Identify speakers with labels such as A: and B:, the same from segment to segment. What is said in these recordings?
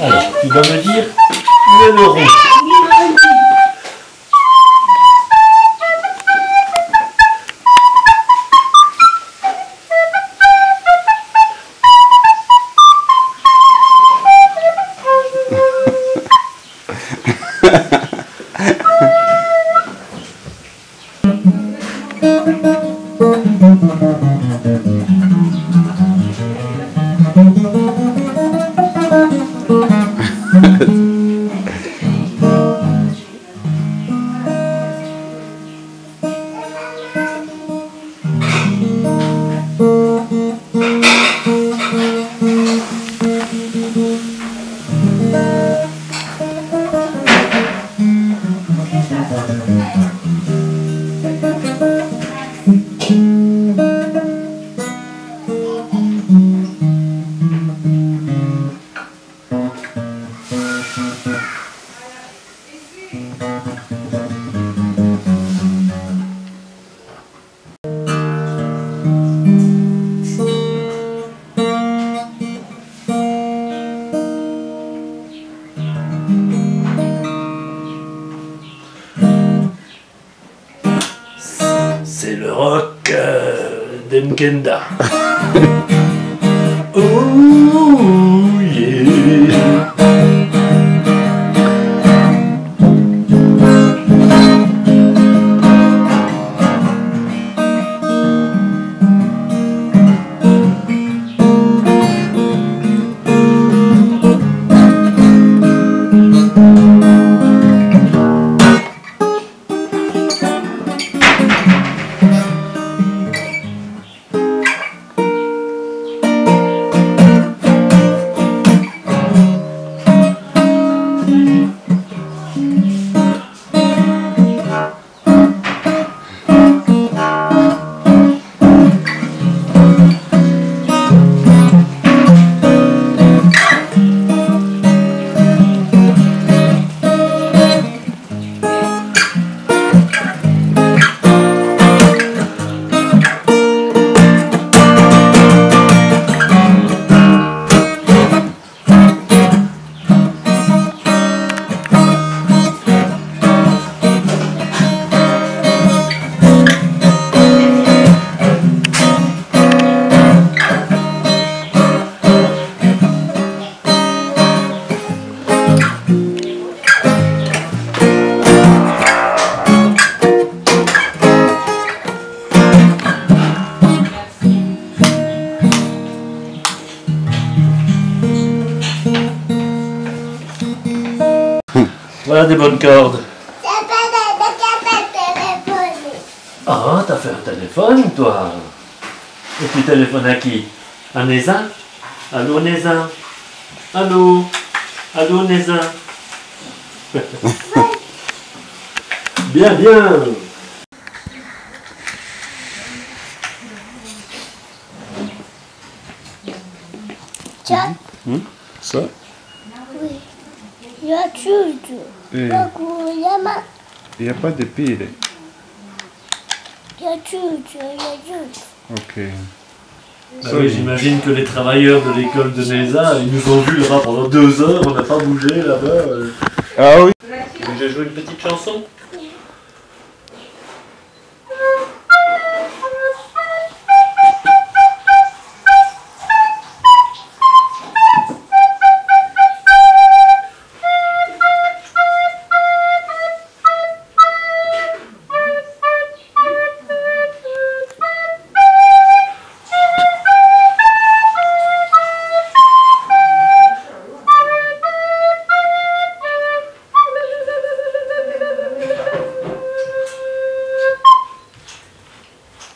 A: Alors, tu dois me dire où est le rond. C'est le rock d'Nkenda. Oh yeah. Voilà des bonnes cordes. Ah, t'as fait un téléphone, toi. Et tu téléphones à qui? À Nézin? Allô, Nézin? Allô? Allô, Nézin? Bien, bien.
B: Tiens.
C: Ça?
B: Oui. Il y a tout.
C: Il n'y a pas de pile.
B: Il y a tout.
C: Ok.
A: Bah oui, j'imagine que les travailleurs de l'école de Nézin, ils nous ont vus là pendant 2 heures, on n'a pas bougé là-bas.
C: Ah oui.
A: J'ai joué une petite chanson.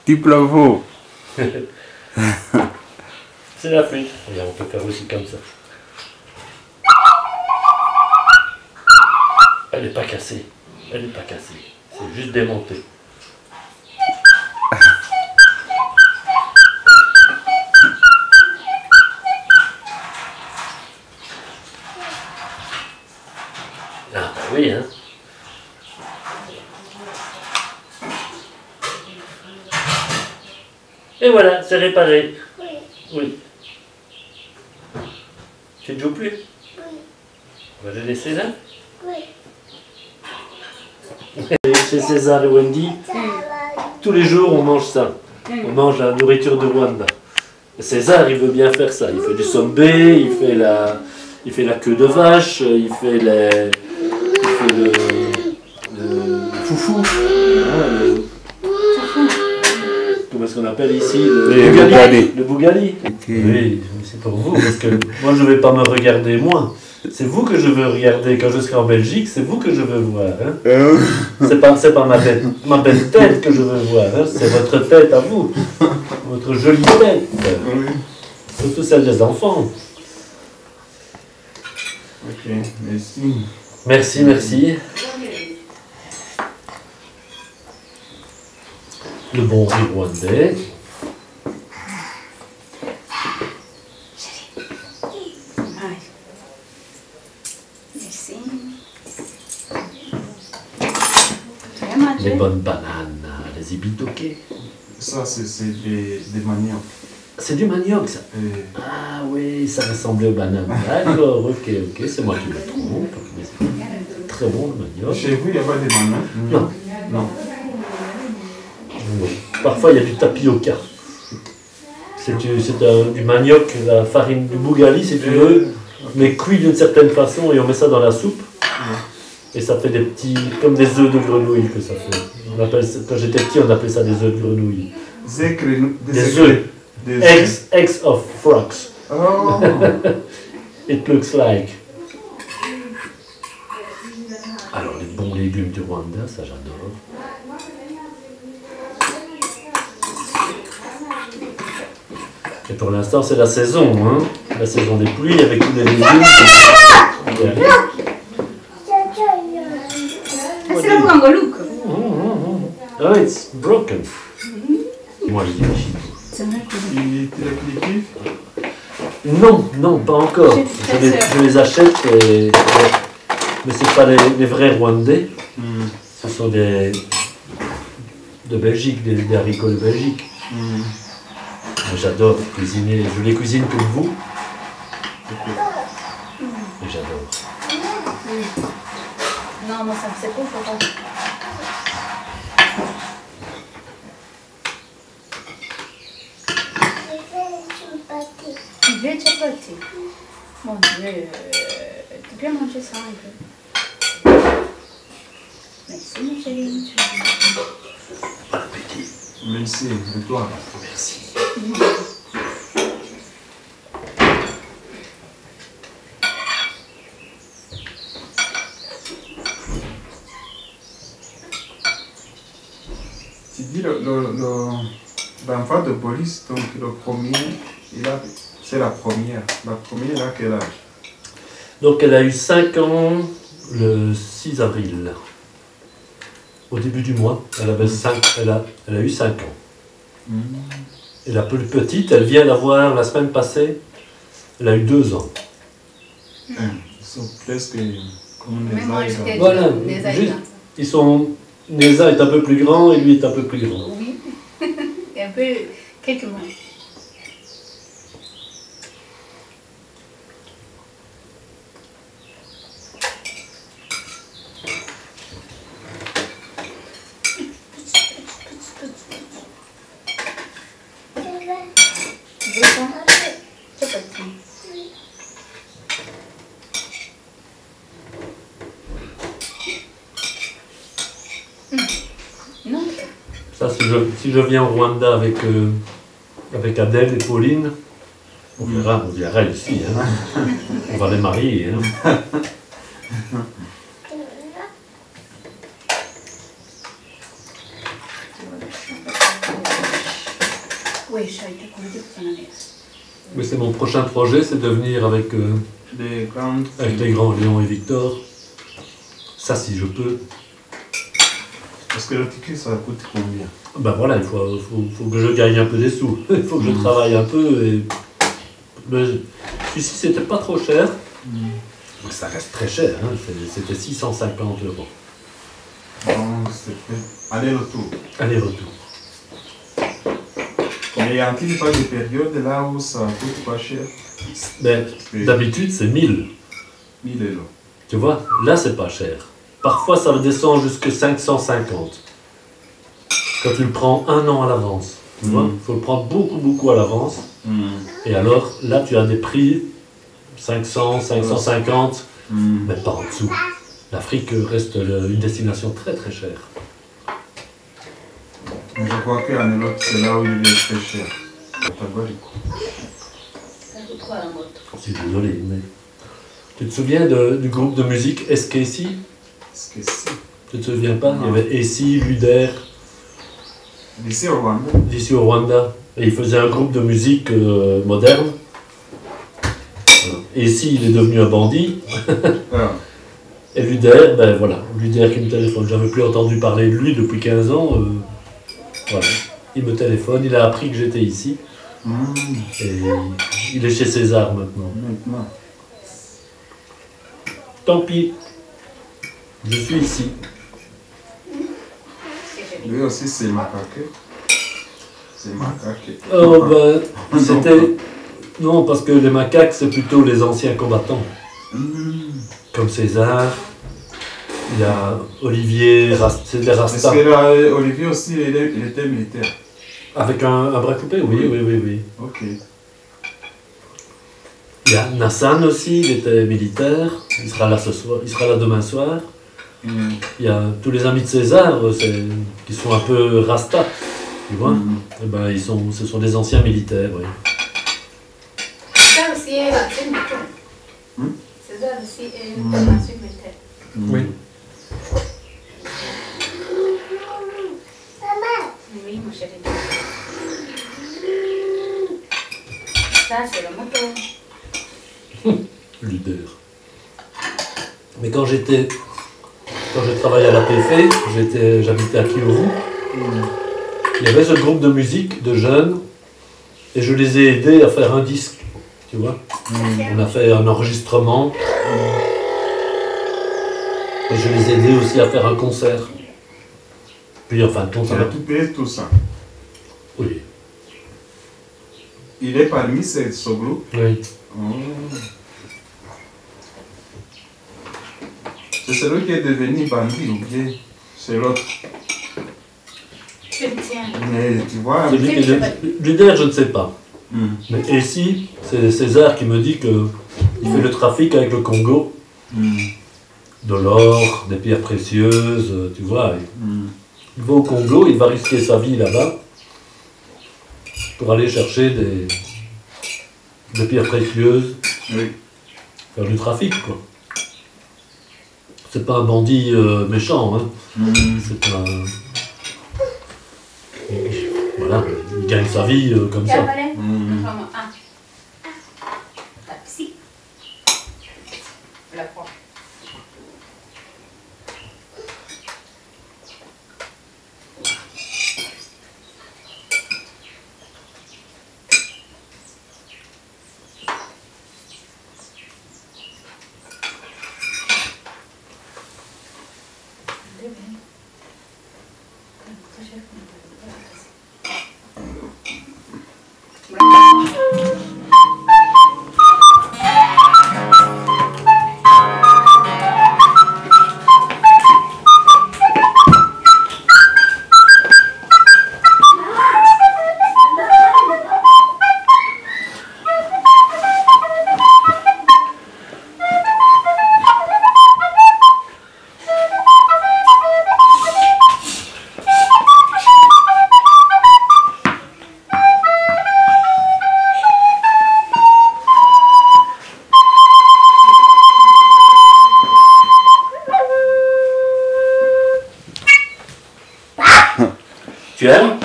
C: Petit plafond.
A: C'est la flûte. Regarde, on peut faire aussi comme ça. Elle n'est pas cassée. Elle n'est pas cassée. C'est juste démonté. Ah bah oui, hein. Et voilà, c'est réparé.
B: Oui.
A: Oui. Tu ne joues plus?
B: Oui.
A: On va les laisser là.
B: Oui.
A: Chez César et Wendy, tous les jours on mange ça. On mange la nourriture de Rwanda. César, il veut bien faire ça. Il fait du sombé, il fait la queue de vache, il fait le foufou. Hein, comment est-ce qu'on appelle ici
C: Le bougali.
A: Le bougali.
C: Okay.
A: Oui, c'est pour vous, parce que moi je ne vais pas me regarder moi. C'est vous que je veux regarder quand je serai en Belgique, c'est vous que je veux voir. Hein. C'est pas ma belle tête que je veux voir, hein. C'est votre tête à vous. Votre jolie tête.
C: Oui.
A: Surtout celle des enfants.
C: Ok, merci.
A: Merci, merci. Le bon riz rwandais.
D: Merci.
A: Les bonnes bananes, les ibitoké.
C: Ça, c'est des manioc.
A: C'est du manioc, ça. Ah oui, ça ressemblait aux bananes. D'accord, ok, c'est moi qui me trompe. Mais c'est très bon le manioc.
C: Chez vous, il n'y a pas de manioc?
A: Non.
C: Non.
A: Oui. Parfois, il y a du tapioca. C'est du manioc, la farine du bougali, si tu veux, mais cuit d'une certaine façon et on met ça dans la soupe. Et ça fait des petits, comme des œufs de grenouille que ça fait. Quand j'étais petit, on appelait ça des œufs de grenouille. Des œufs. Eggs of frogs.
C: Oh.
A: It looks like. Alors, les bons légumes du Rwanda, ça j'adore. Et pour l'instant, c'est la saison, hein. La saison des pluies avec tous les légumes.
D: C'est le Bangalouk.
A: Oh, it's broken. Moi, je dis Chine.
C: Il est définitif?
A: Non, pas encore. Je les achète, mais ce pas les vrais Rwandais. Ce sont de Belgique, des haricots de Belgique. J'adore cuisiner, je les cuisine comme vous. Et j'adore.
D: Non, moi ça me fait pas. Tu veux chapati? Mon Dieu, tu peux manger ça un peu. Merci ma chérie.
A: Bon appétit.
C: Merci, et toi?
A: Merci.
C: Tu dis l'enfant de police, donc le premier, c'est la première. La première, il a quel âge?
A: Donc elle a eu 5 ans le 6 avril. Au début du mois, elle a eu 5 ans. Et la plus petite, elle vient d'avoir la semaine passée, elle a eu 2 ans.
C: Ils sont presque comme
D: Mais moi,
C: les
D: j'étais-
C: Aïdas.
A: Voilà,
D: Les Aïdas.
A: juste, ils sont... Neza est un peu plus grand et lui est un peu plus grand.
D: Oui. Et un peu quelques mois. Tu veux ça? Chapati. Non.
A: Ça, si je viens au Rwanda avec Adèle et Pauline, on verra ici. Hein. On va les marier. Hein.
D: Oui, je suis avec
A: Mais c'est mon prochain projet, c'est de venir avec
C: Les grandes
A: les grands Léon et Victor. Ça, si je peux.
C: Parce que le ticket, ça coûte combien?
A: Ben voilà, il faut que je gagne un peu des sous. Il faut que je travaille un peu. Ici, c'était pas trop cher. Mais ça reste très cher. Hein. C'était 650 €.
C: Donc, c'est aller-retour.
A: Aller-retour.
C: Mais y a-t-il pas des périodes là où ça coûte pas cher?
A: Mais d'habitude, c'est 1000.
C: 1000 €.
A: Tu vois, là c'est pas cher. Parfois ça descend jusqu'à 550. Quand tu le prends 1 an à l'avance. Tu vois, il faut le prendre beaucoup à l'avance. Et alors, là tu as des prix 500, 550, mais pas en dessous. L'Afrique reste une destination très chère.
C: Mais je crois qu'en Europe, c'est là où il est très cher. Catégorique.
D: Ça coûte quoi la moto?
A: Je suis désolé, mais... Tu te souviens du groupe de musique SKC?
C: Est-ce que c'est
A: Tu te souviens pas?
C: Non.
A: Il y avait Essi, Luder,
C: d'ici au Rwanda?
A: d'ici au Rwanda. Et ils faisaient un groupe de musique moderne. Essi, il est devenu un bandit.
C: Ah.
A: Et Luder, ben voilà, Luder qui me téléphone. J'avais plus entendu parler de lui depuis 15 ans. Voilà. Il me téléphone, il a appris que j'étais ici. Et il est chez César maintenant.
C: Maintenant.
A: Tant pis. Je suis ici.
C: Lui aussi, c'est macaque. C'est macaque.
A: Oh ben, c'était... Non, parce que les macaques, c'est plutôt les anciens combattants. Comme César. Il y a Olivier, c'est des
C: Parce
A: Rastas.
C: que là, Olivier aussi, il était militaire.
A: Avec un bras coupé, oui.
C: Ok.
A: Il y a Nassan aussi, il était militaire. Il sera là ce soir, il sera là demain soir. Il y a tous les amis de César, qui sont un peu Rasta, tu vois. Eh ben, ce sont des anciens militaires, oui.
D: Ça aussi est l'ancien militaire. César aussi est l'ancien militaire.
A: Oui.
D: Oui, mon chéri. Ça, c'est la moto.
A: Leader. Mais quand je travaillais à la PF, j'habitais à Kiyovu, il y avait ce groupe de musique de jeunes et je les ai aidés à faire un disque, tu vois. On a fait un enregistrement et je les ai aidés aussi à faire un concert. Puis enfin,
C: Il
A: ça
C: a
A: va
C: tout payé tout ça.
A: Oui.
C: Il est parmi ce groupe.
A: Oui.
C: C'est celui qui est devenu bandit ou bien c'est l'autre.
D: Tiens.
C: Mais tu vois,
A: Leader, je ne sais pas. Mais ici, c'est César qui me dit qu'il fait le trafic avec le Congo. De l'or, des pierres précieuses, tu vois. Il va au Congo, il va risquer sa vie là-bas pour aller chercher des pierres précieuses,
C: oui.
A: faire du trafic, quoi. C'est pas un bandit méchant, hein. C'est un... Voilà, il gagne sa vie comme ça.
D: Taxi. La croix.
A: Tu aimes?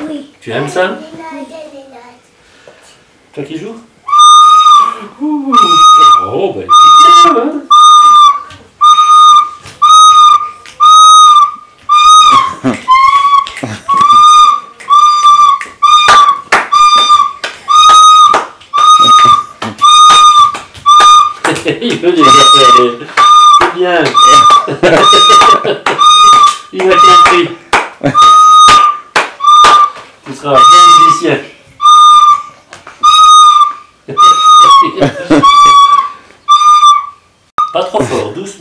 B: Oui.
A: Tu aimes ça? Toi qui joues? Oh, ben, c'est bien, hein? Il peut déjà faire. C'est bien. Il a compris. Tu seras bien musicien. Pas trop fort, doucement.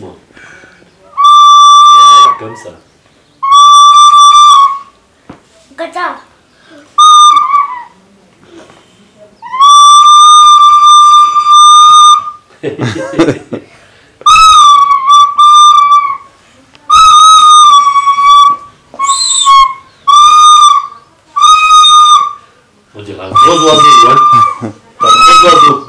A: On dirait un gros oiseau, hein. Un gros oiseau.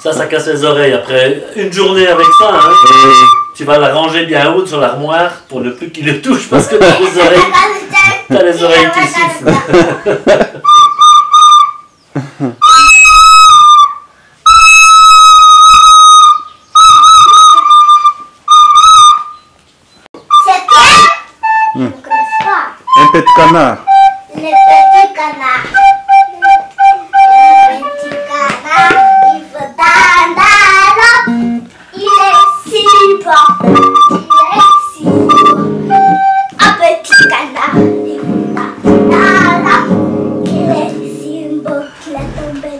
A: Ça casse les oreilles. Après une journée avec ça, hein, tu vas la ranger bien haute sur l'armoire pour ne plus qu'il le touche parce que t'as les oreilles qui sifflent.
C: Un petit canard.
B: Le petit canard. Le petit canard, il faut dandana. Il est si bon. Il est si bon. Un petit canard, il faut dandana. Il est si beau qu'il est tombé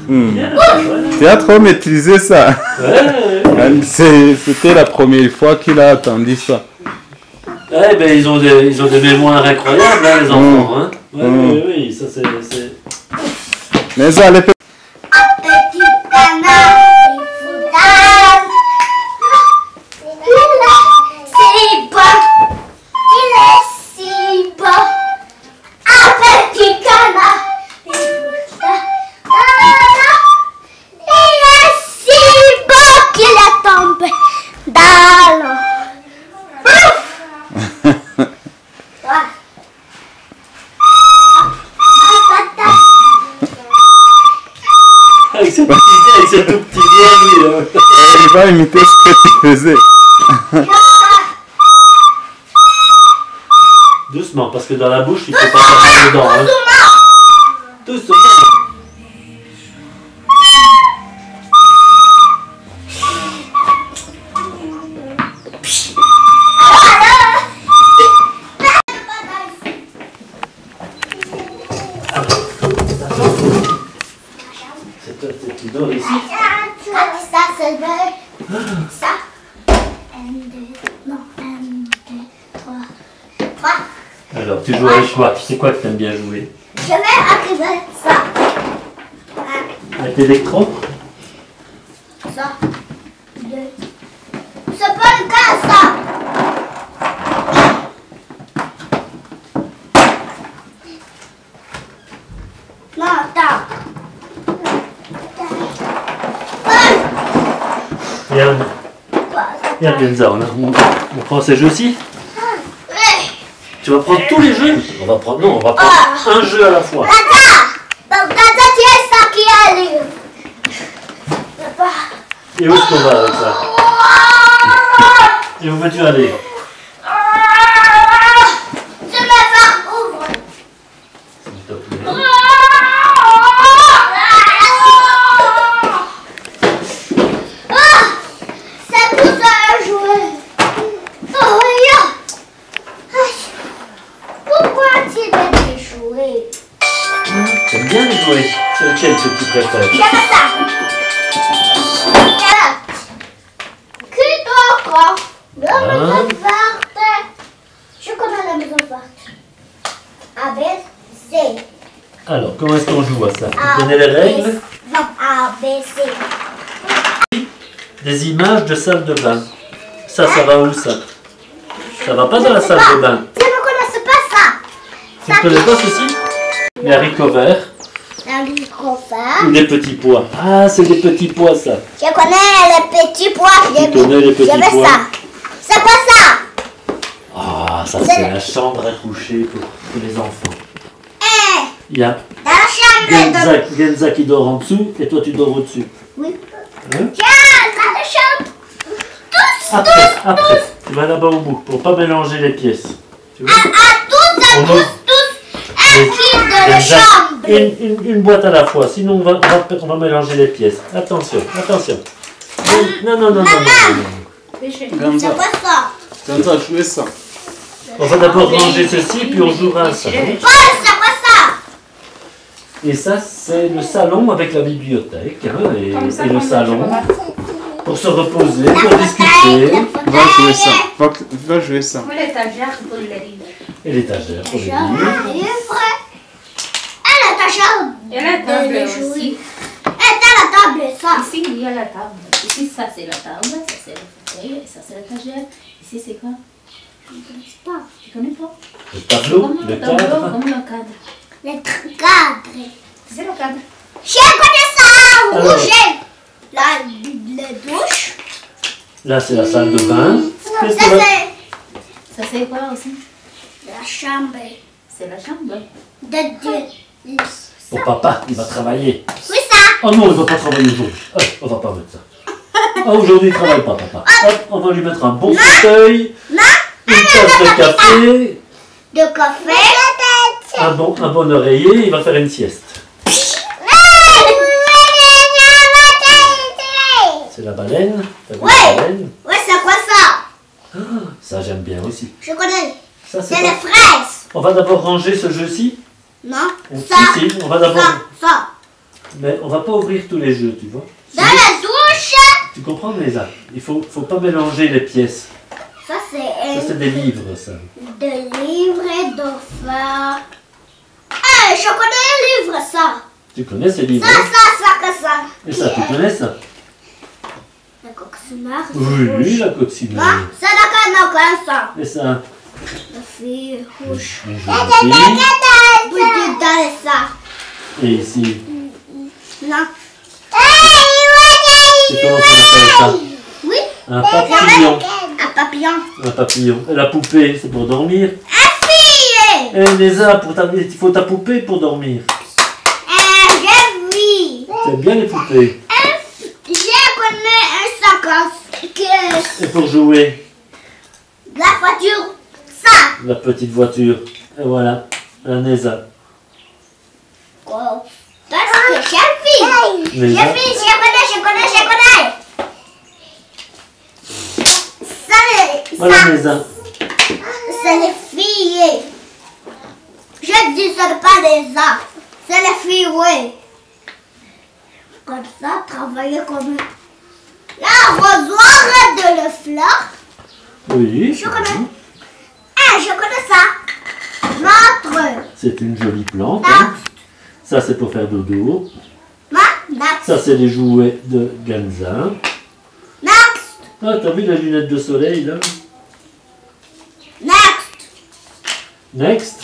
B: dans.
C: Tu as trop maîtrisé ça.
A: Ouais.
C: C'était la première fois qu'il a entendu ça.
A: Eh ben, ils ont des mémoires incroyables, hein, les enfants. Hein. Ouais, oui, ça c'est...
C: Mais ça, les
B: Un petit canard, il faut dandana. Il est si beau. Un petit canard, il faut dandana. Il est si beau qu'il est tombé dans l'eau.
A: Avec ce tout petit doigt, lui.
C: il va imiter ce que tu faisais.
A: Doucement, parce que dans la bouche, il faut pas faire dedans. Hein. Doucement. C'est toi qui dors ici.
B: Ça, c'est le... Ça. 1, 2, non, 1, 2, 3. 3.
A: Alors, tu joues avec quoi? Tu sais quoi que t'aimes bien jouer?
B: Je vais activer ça.
A: Avec l'électron?
B: Ça. 2. C'est pas le cas, ça. Non, attends.
A: Regarde Genza, on prend ces jeux-ci. Tu vas prendre tous les jeux? On va prendre un jeu à la fois.
B: Donc, tu es ça qui arrive.
A: Et où est-ce qu'on va avec ça? Et où veux-tu aller?
B: Je vais faire ouvrir.
A: S'il te plaît.
B: C'est tout ça à jouer. Oh, pourquoi tu veux jouer?
A: T'aimes bien les jouer? C'est lequel que tu préfères?
B: Regarde ça. Qui doit encore? La maison verte. Je connais la maison verte. A, B, C.
A: Alors, comment est-ce qu'on joue à ça? Tu connais les règles?
B: Non, A, B, C.
A: Des images de salle de bain. Ça va où ça? Ça va pas dans la salle de bain.
B: Je ne connais pas ça.
A: Tu ne connais pas ceci? Les haricots verts
B: Un microphone.
A: ou des petits pois? Ah, c'est des petits pois ça.
B: Je connais les petits pois.
A: Tu connais les petits
B: Je veux
A: pois?
B: ça. C'est quoi ça?
A: Ah, ça c'est la chambre à coucher pour les enfants. Il y a
B: Dans la chambre.
A: Genza qui dort en dessous et toi tu dors au-dessus.
B: Oui.
A: Hein?
B: Tiens, dans la chambre.
A: Après, tu vas là-bas au bout pour pas mélanger les pièces. Tu vois?
B: Tous.
A: On ouvre
B: Un kit de la
A: Genza,
B: chambre.
A: une boîte à la fois, sinon on va mélanger les pièces. Attention. Non.
B: C'est quoi ça?
C: Quand as joué ça.
A: On va d'abord ranger ceci, puis on jouera à ça.
B: Paul, c'est quoi ça?
A: Et ça, c'est le salon avec la bibliothèque, hein, et le salon pour se reposer, pour discuter.
C: va jouer ça. Va jouer ça.
D: Où est l'étagère pour les livres?
A: Et l'étagère pour les livres.
B: Un livre. Et l'étagère.
D: Et la table
B: de
D: aussi.
B: jouer. Et t'as la table, ça.
D: Ici, il y a la table. Ici, ça c'est la table, ça c'est le fauteuil, et ça c'est l'étagère. Ici, c'est quoi?
B: Je ne connais pas.
D: Tu connais pas?
A: Le tableau,
D: Comme
A: le
D: le tableau,
A: cadre.
D: comme le cadre.
B: Les cadres.
D: C'est le cadre.
B: Je connais ça.
A: Alors.
B: Rouge. La douche.
A: Là, c'est la salle de bain. Qu'est-ce
B: Ça,
A: que va-
B: c'est
D: Ça c'est quoi aussi?
B: la chambre
D: C'est la chambre.
B: de
A: Pour papa, il va travailler.
B: Oui, ça.
A: Oh non, il ne va pas travailler aujourd'hui. Hop, on va pas mettre ça. Ah, aujourd'hui, il ne travaille pas, papa. Hop, on va lui mettre un bon fauteuil, une tasse de café,
B: De café.
A: un bon oreiller, il va faire une sieste. C'est la baleine. T'as vu
B: Ouais.
A: la baleine?
B: Ouais, c'est quoi ça?
A: Ça, j'aime bien aussi.
B: Je connais.
A: Ça,
B: C'est
A: c'est
B: les
A: pas...
B: fraises.
A: On va d'abord ranger ce jeu-ci.
B: Non.
A: Si,
B: Ça.
A: si, on va d'abord...
B: Ça.
A: Mais on va pas ouvrir tous les jeux, tu vois.
B: Dans la douche.
A: Tu comprends, Léza? Il faut pas mélanger les pièces.
B: Ça,
A: Ça, c'est des livres, ça.
B: de livres et d'enfants. Eh, je connais les livres, ça.
A: Tu connais ces livres?
B: Ça, que ça.
A: Et ça, tu connais ça?
B: La coccinelle.
A: Oui, la
B: Non,
A: coccinelle.
B: c'est la canne, ça.
A: Et ça?
B: La fille rouge.
A: Une jolie fille.
B: Oui, dans ça.
A: Et ici,
B: Non.
A: c'est comment on appelle ça?
B: Oui.
A: Un papillon.
B: Un papillon.
A: Un papillon. Et la poupée, c'est pour dormir.
B: Un fille.
A: Eh, Léza, il faut ta poupée pour dormir.
B: Je vis.
A: T'aimes bien les poupées?
B: Je connais un sac que
A: Et pour jouer,
B: la voiture. Ça.
A: la petite voiture. Et voilà, la Néza.
B: Parce que je vis.
A: Néza.
B: Je connais.
A: Voilà, Néza.
B: C'est les filles. Je dis ce n'est pas les arts. C'est les filles, oui. Comme ça, travailler comme... L'arrosoir de le fleur.
A: Oui,
B: Je connais. Ah, je connais ça. Notre.
A: c'est une jolie plante. Hein. Ça, c'est pour faire dodo.
B: Next.
A: Ça, c'est les jouets de Ganza.
B: Next.
A: Ah, t'as vu les lunettes de soleil, là?
B: Next.
A: Next.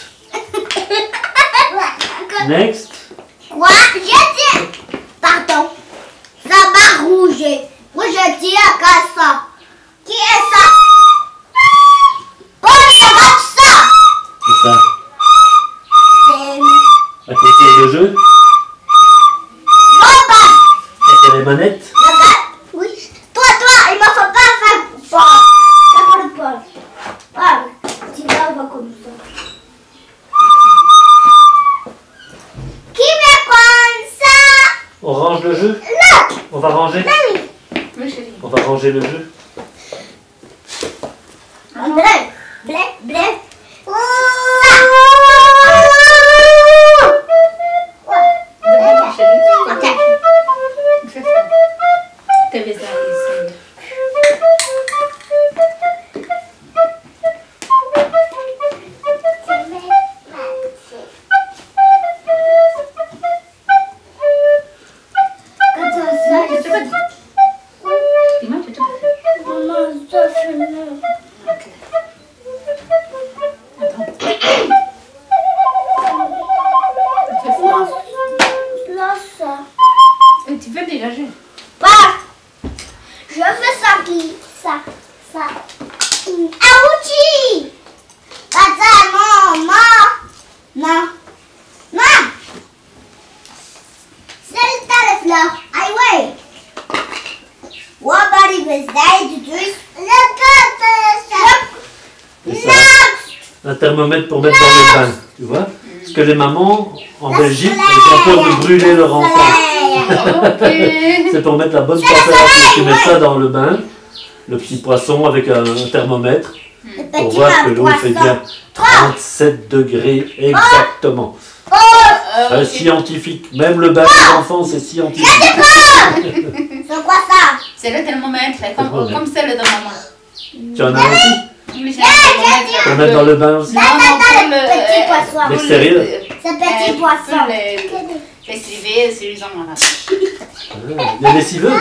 A: Next.
B: Quoi? Je dis... Pardon. Ça va rouger. Moi, je dis à ça. Qui est ça? Oh, regarde ça.
A: C'est ça.
B: C'est...
A: La console de jeu.
B: Robot.
A: Ça, c'est les manettes.
B: Regarde. Oui. Toi, il me faut pas faire Paul. Ça pour Paul. Paul, tu vas comme ça. Qui veut comme ça?
A: On range le jeu?
B: Non.
A: On va ranger?
B: Oui.
D: Oui, chérie.
A: On va ranger le jeu.
B: Bleu. Bleu.
D: Demain, chérie.
B: Ok.
D: Fais ça. Te ves ici. Je te pas dit. Dis-moi, je te pas dit.
B: Maman, ça finit.
D: Ok. Attends. Fais ça.
B: Là, ça.
D: Et tu veux dégager.
B: Pas. Je veux ça qui. Ça. Ouchi. Attends, non. C'est le fleur. Aïe, ouais. Wabari bezai du truc.
A: C'est ça. Un thermomètre pour mettre dans le bain. Tu vois? Parce que les mamans, en Belgique, elles ont peur de brûler leur enfant.
D: Ok.
A: C'est pour mettre la bonne température. Tu mets ça dans le bain, le petit poisson avec un thermomètre, pour voir que l'eau fait bien 37 degrés exactement.
D: Ok.
A: Scientifique. Même le bain des enfants, c'est scientifique.
B: C'est quoi ça?
D: C'est le thermomètre, comme celle de maman.
A: Tu en as aussi?
D: Oui, j'ai un
A: Pour mettre dans le bain aussi?
D: Non, non, pour
B: Petit poisson.
A: L'extérieur?
B: C'est petit poisson.
D: Les cerises, c'est les hommes.
A: Les lessiveuses?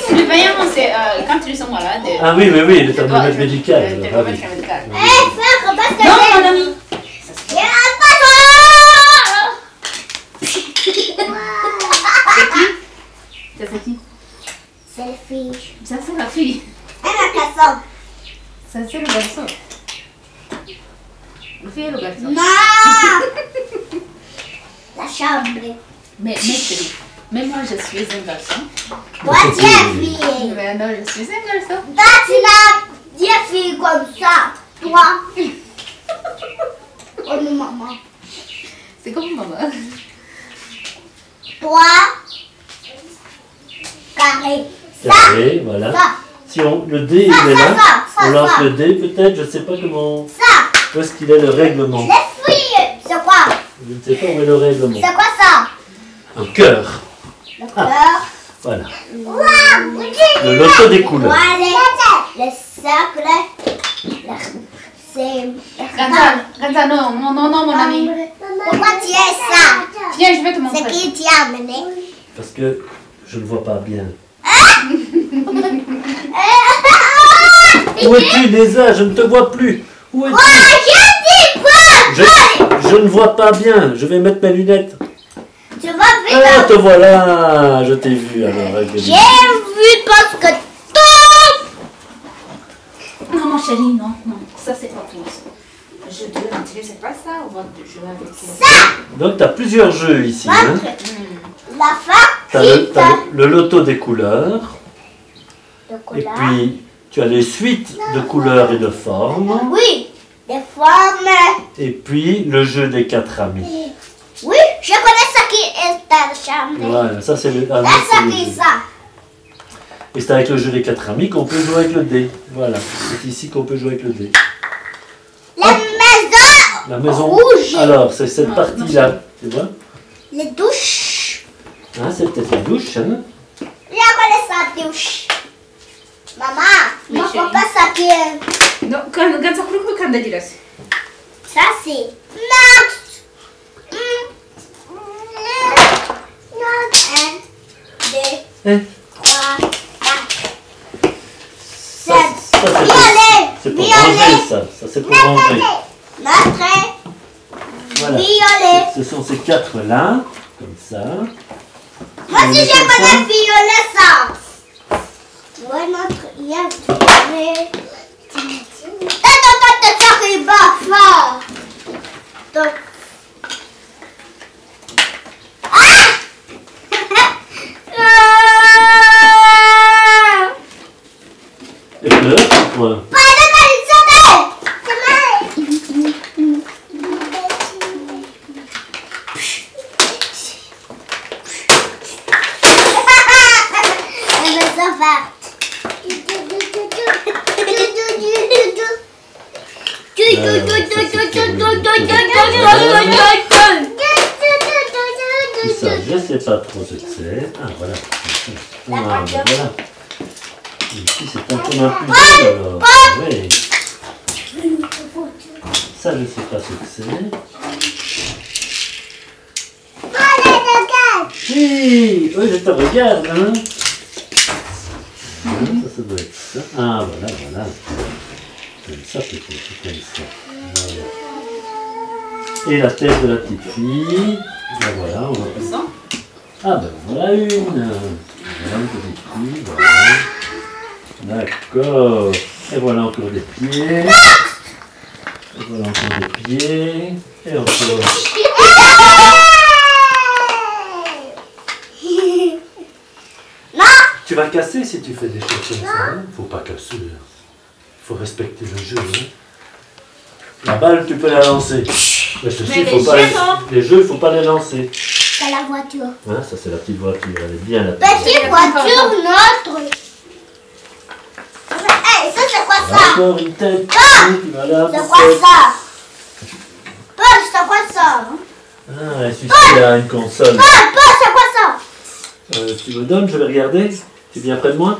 D: Surveillant, c'est quand ils sont malades.
A: Ah oui, le thermomètre médical.
D: Le thermomètre médical.
B: Frère, repasse ta
D: Non,
B: tête.
D: mon ami.
B: Il y a un poisson.
D: Ça, c'est qui?
B: C'est la fille.
D: Ça, c'est la fille.
B: Elle a poisson.
D: Ça, c'est le garçon. La fille et le garçon.
B: Non. La chambre.
D: Mais chérie, mais moi, je suis un garçon.
B: Toi, tu es fille.
D: Mais non, je suis un garçon.
B: Toi, tu n'as des filles comme ça. Toi. Oh non, maman.
D: C'est comme maman.
B: Toi. Carré. Ça.
A: Carré, voilà.
B: Ça.
A: Si le dé il
B: Ça,
A: est
B: ça,
A: là,
B: ça,
A: on lance
B: ça.
A: le dé peut-être, je ne sais pas comment.
B: Ça.
A: Où est-ce qu'il est le règlement?
B: Les filles. C'est quoi?
A: Je ne sais pas où est le règlement.
B: C'est quoi ça?
A: Un cœur.
B: Le cœur.
A: Voilà.
B: Wow.
A: Le loto des couleurs.
B: Le cercle. C'est.
D: Ganza, non, mon ami.
B: Pourquoi tu es ça?
D: Viens, je vais te
B: C'est
D: montrer.
B: qui t'a amené?
A: Parce que je ne vois pas bien. Où es-tu, Lisa? Je ne te vois plus. Où es-tu?
B: Je dis pas!
A: Je ne vois pas bien. Je vais mettre mes lunettes.
B: Tu vas vite!
A: Ah, te voilà. Je t'ai vu alors. avec les
B: J'ai
A: lunettes.
B: vu parce que tout!
D: Non, mon chéri, non, non. Ça, c'est pas tout. Je dois rentrer, c'est pas ça. On va jouer avec ça.
A: Donc, tu as plusieurs jeux ici. Hein.
B: Montre. La
A: Tu as
B: facture
A: le loto des couleurs.
B: de
A: Et
B: couleur.
A: puis, tu as les suites de couleurs et de formes.
B: Oui, des formes.
A: Et puis, le jeu des 4 amis.
B: Oui, je connais ça qui est dans la chambre.
A: Voilà, ça c'est le.
B: Là,
A: c'est
B: ça
A: le
B: qui est
A: jeu.
B: ça.
A: Et c'est avec le jeu des 4 amis qu'on peut jouer avec le dé. Voilà, c'est ici qu'on peut jouer avec le dé.
B: Les maisons
A: La maison.
B: rouges.
A: Alors, c'est cette partie-là. Tu vois?
B: Les douches.
A: Hein, c'est peut-être la douche. Hein?
B: Je connais ça, douche. Maman,
D: Oui,
B: moi,
D: chérie.
B: faut pas ça qui est.
D: Non, Ganza, pourquoi quand tu dis
B: Ça, c'est Max. Un, deux,
A: Hein?
B: trois, quatre.
A: Ça,
B: Violet.
A: c'est pour
B: Violet.
A: ranger, ça. Ça, c'est pour ranger.
B: Notre
A: Voilà.
B: violet.
A: Ce sont ces 4-là, comme ça.
B: Moi
A: On
B: aussi,
A: met
B: je
A: comme ça.
B: connais violet ça. Ouais, notre. Il y a violet. Attends, ça qui bat fort. Donc.
A: Les couleurs, c'est quoi?
B: Pas de Elle veut ça faire.
A: Tout ça, je sais pas trop ce que c'est. Ah, voilà. Ah, ben voilà. Ici, c'est un peu un puzzle, alors. Oui. Ça, je sais pas ce que c'est. Oui, oui, je te regarde, hein. Ça doit être ça. Ah, voilà, voilà. Comme ça, peut-être, comme ça. Voilà. Et la tête de la petite fille. Ben voilà, on va faire ça. Ah, ben voilà une. Voilà une petite fille, voilà. D'accord. Et voilà encore des pieds. Et voilà encore des pieds. Et encore.
B: Non,
A: Tu vas casser si tu fais des choses comme ça. Hein? Faut pas casser. Il faut respecter le jeu. Hein? La balle, tu peux la lancer. Mais ceci,
D: Mais
A: faut
D: les
A: pas
D: jeux, non.
A: les jeux, il faut pas les lancer.
B: c'est la voiture.
A: Hein, ça, c'est la petite voiture. Elle est bien la petite
B: Petite voiture, notre. Hey, ça c'est quoi ça?
A: Encore une tête. Voilà,
B: C'est
A: une
B: quoi
A: tête.
B: ça? Paul, c'est quoi ça?
A: Ah, et celui-ci a une console.
B: Paul, c'est quoi ça?
A: Tu me donnes, je vais regarder. Tu es bien près de moi?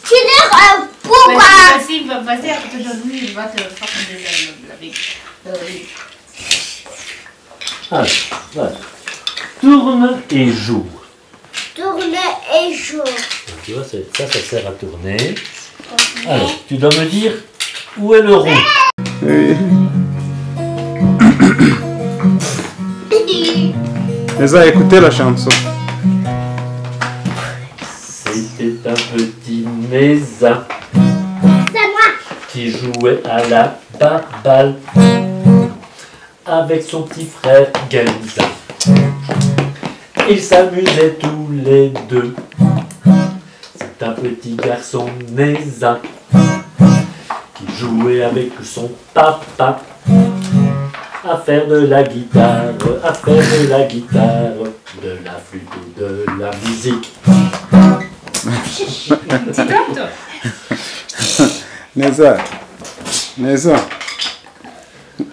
B: Tu dis un poule. Pourquoi?
D: Vas-y à côté de lui, il va te frapper la bille.
A: Alors, voilà. Tourne et joue.
B: Tourne et joue.
A: Donc, tu vois, ça sert à tourner. Alors, tu dois me dire où est le rond.
C: Oui. Neza, écoutez la chanson.
A: C'était un petit Neza
B: C'est moi.
A: qui jouait à la baballe avec son petit frère Genza. Ils s'amusaient tous les deux. C'est un petit garçon Neza qui jouait avec son papa à faire de la guitare, à faire de la guitare, de la flûte ou de la musique.
D: Tu toi?
C: Neza. Neza.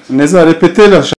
C: Neza, répétez la chanson.